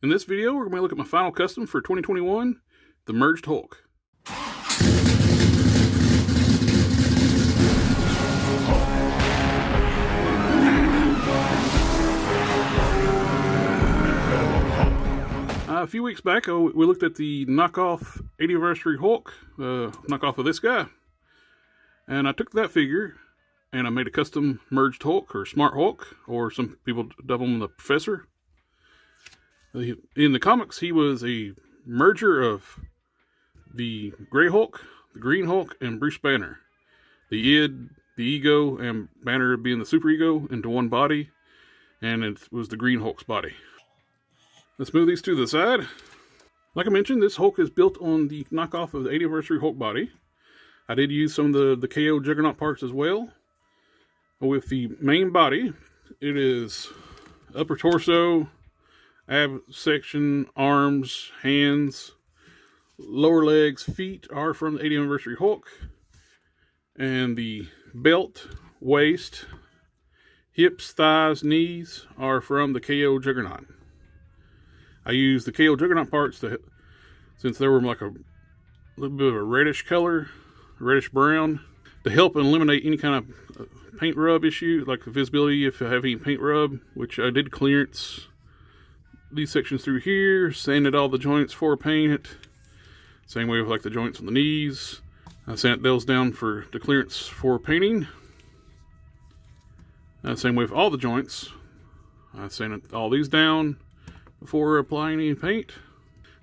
In this video, we're going to look at my final custom for 2021, the Merged Hulk. A few weeks back, we looked at the knockoff 80th anniversary Hulk, knockoff of this guy. And I took that figure and I made a custom Merged Hulk, or Smart Hulk, or some people dub him the Professor. In the comics, he was a merger of the Gray Hulk, the Green Hulk, and Bruce Banner. The id, the ego, and Banner being the super ego into one body, and it was the Green Hulk's body. Let's move these to the side. Like I mentioned, this Hulk is built on the knockoff of the 80th anniversary Hulk body. I did use some of the KO Juggernaut parts as well. With the main body, it is upper torso, ab section, arms, hands, lower legs, feet are from the 80th anniversary Hulk. And the belt, waist, hips, thighs, knees are from the KO Juggernaut. I used the KO Juggernaut parts since they were like a little bit of a reddish color, reddish brown, to help eliminate any kind of paint rub issue, like visibility if I have any paint rub, which I did clearance these sections through here, sanded all the joints for paint. Same way with like the joints on the knees. I sanded those down to clearance for painting. Same way with all the joints. I sanded all these down before applying any paint.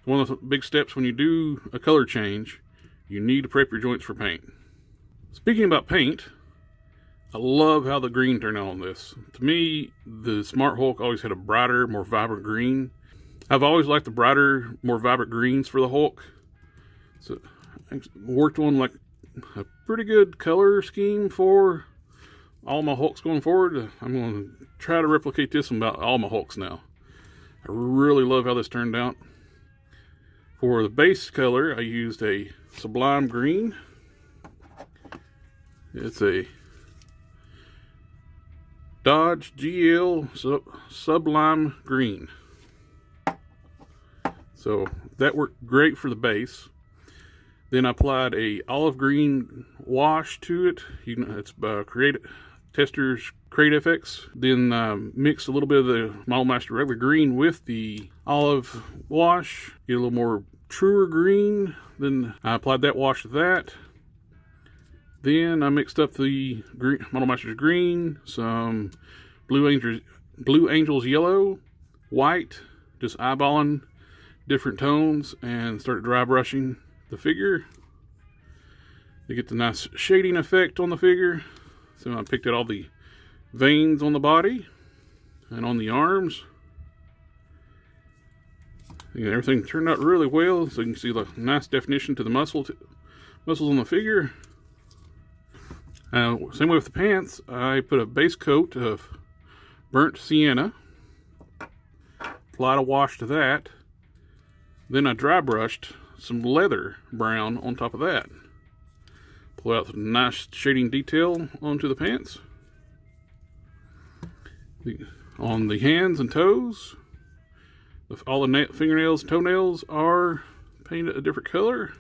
One of the big steps when you do a color change, you need to prep your joints for paint. Speaking about paint, I love how the green turned out on this. To me, the Smart Hulk always had a brighter, more vibrant green. I've always liked the brighter, more vibrant greens for the Hulk. So I worked on like a pretty good color scheme for all my Hulks going forward. I'm going to try to replicate this on about all my Hulks now. I really love how this turned out. For the base color, I used a Sublime Green. It's a Dodge GL Sublime Green. So that worked great for the base. Then I applied a olive green wash to it. It's by Testers Crate FX. Then mixed a little bit of the Model Master regular green with the olive wash. Get a little more truer green. Then I applied that wash to that. Then I mixed up the Model Master's green, some Blue Angels yellow, white, just eyeballing different tones, and started dry brushing the figure to get the nice shading effect on the figure. So I picked out all the veins on the body and on the arms. And everything turned out really well, so you can see the nice definition to the muscles on the figure. Same way with the pants, I put a base coat of burnt sienna, applied a wash to that, then I dry brushed some leather brown on top of that. Pull out some nice shading detail onto the pants. On the hands and toes, all the fingernails and toenails are painted a different color.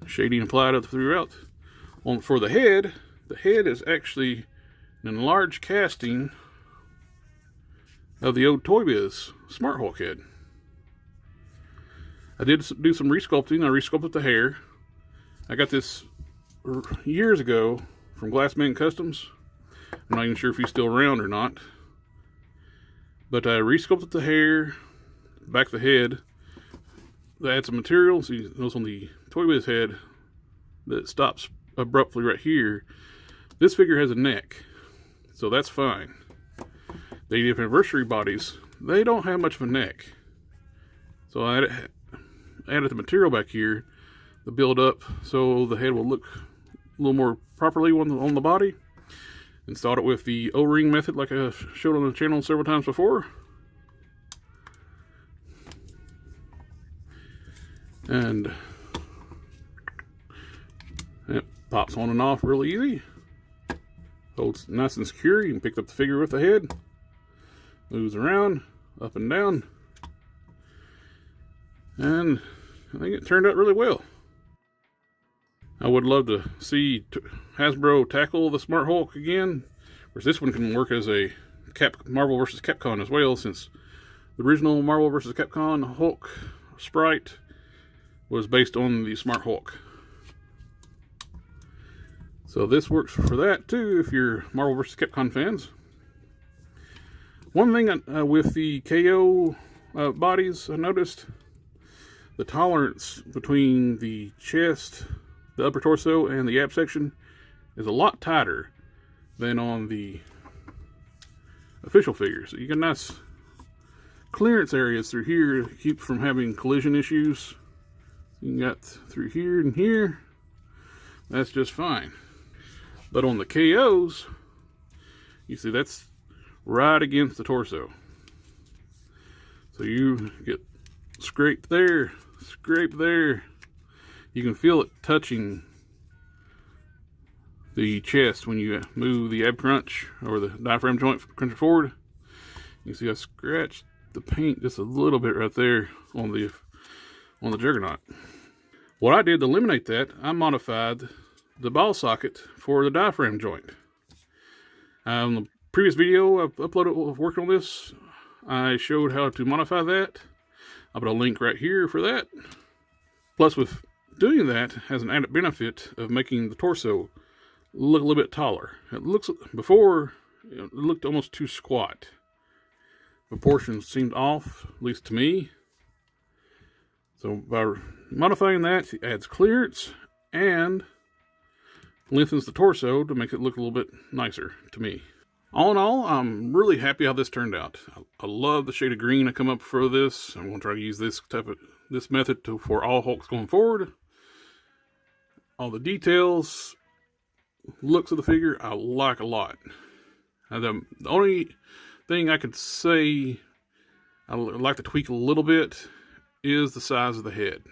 Shading applied up throughout. For the head is actually an enlarged casting of the old Toy Biz Smart Hulk head. I did do some resculpting. I resculpted the hair. I got this years ago from Glassman Customs. I'm not even sure if he's still around or not. But I resculpted the hair, back of the head. I had some material. See, those on the Toy Biz head that stops abruptly right here. This figure has a neck, so that's fine. The 80th anniversary bodies, they don't have much of a neck. So I added the material back here to build up so the head will look a little more properly on the body. Installed it with the O-ring method like I showed on the channel several times before. And it pops on and off really easy. Holds nice and secure. You can pick up the figure with the head. Moves around. up and down. And I think it turned out really well. I would love to see Hasbro tackle the Smart Hulk again. Of course, this one can work as a Marvel vs. Capcom as well, since the original Marvel vs. Capcom Hulk sprite was based on the Smart Hulk. So this works for that too, if you're Marvel vs. Capcom fans. One thing with the KO bodies, I noticed the tolerance between the chest, the upper torso, and the ab section is a lot tighter than on the official figures. So you get nice clearance areas through here to keep from having collision issues. You got through here and here, that's just fine. But on the KOs, you see that's right against the torso. So you get scraped there, scrape there. You can feel it touching the chest when you move the ab crunch or the diaphragm joint crunch forward. You see I scratched the paint just a little bit right there on the Juggernaut. What I did to eliminate that, I modified the ball socket for the diaphragm joint. The previous video I've uploaded of working on this, I showed how to modify that. I'll put a link right here for that. Plus, with doing that has an added benefit of making the torso look a little bit taller. It looks, before, it looked almost too squat. Proportions seemed off, at least to me. So by modifying that, it adds clearance and lengthens the torso to make it look a little bit nicer to me. All in all, I'm really happy how this turned out. I love the shade of green I come up for this. I'm going to try to use this method for all Hulks going forward. All the details, looks of the figure, I like a lot. The only thing I could say I like to tweak a little bit is the size of the head.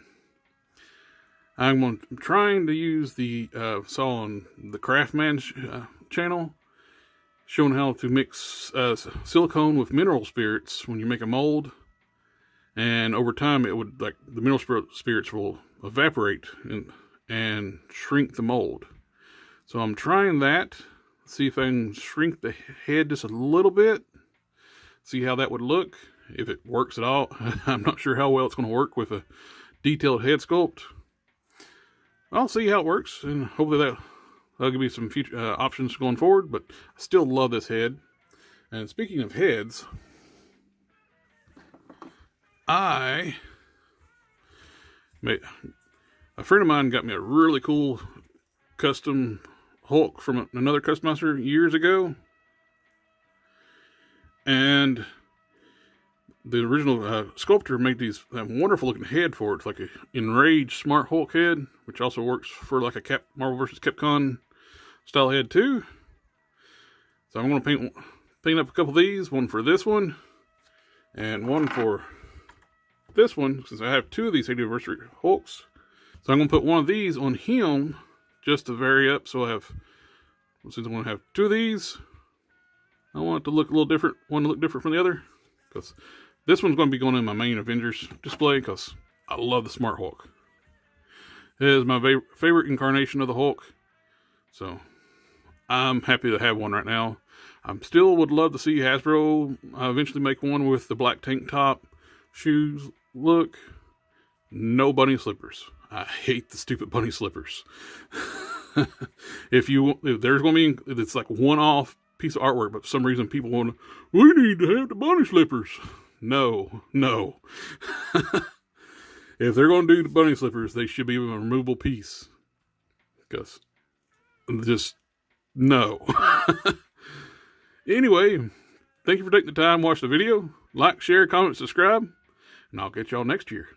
I'm trying to use saw on the TheCrafsMan channel, showing how to mix silicone with mineral spirits when you make a mold, and over time it would, like, the mineral spirits will evaporate and shrink the mold. So I'm trying that, see if I can shrink the head just a little bit, see how that would look, if it works at all. I'm not sure how well it's going to work with a detailed head sculpt. I'll see how it works, and hopefully that'll give me some future options going forward, but I still love this head. And speaking of heads, a friend of mine got me a really cool custom Hulk from another customizer years ago. And the original sculptor made these wonderful looking head for it. It's like an enraged Smart Hulk head, which also works for like a Marvel vs. Capcom style head too. So I'm going to paint up a couple of these, one for this one and one for this one, since I have two of these 80th anniversary Hulks. So I'm going to put one of these on him just to vary up. So I have, since I'm going to have two of these, I want it to look a little different, one to look different from the other, because this one's going to be going in my main Avengers display, because I love the Smart Hulk. It is my favorite incarnation of the Hulk, so I'm happy to have one right now. I still would love to see Hasbro eventually make one with the black tank top, shoes look, no bunny slippers. I hate the stupid bunny slippers. If there's going to be, it's like one-off piece of artwork, but for some reason people want to, we need to have the bunny slippers. No. If they're going to do the bunny slippers, they should be a removable piece. Because, just, no. Anyway, thank you for taking the time to watch the video. Like, share, comment, subscribe, and I'll catch y'all next year.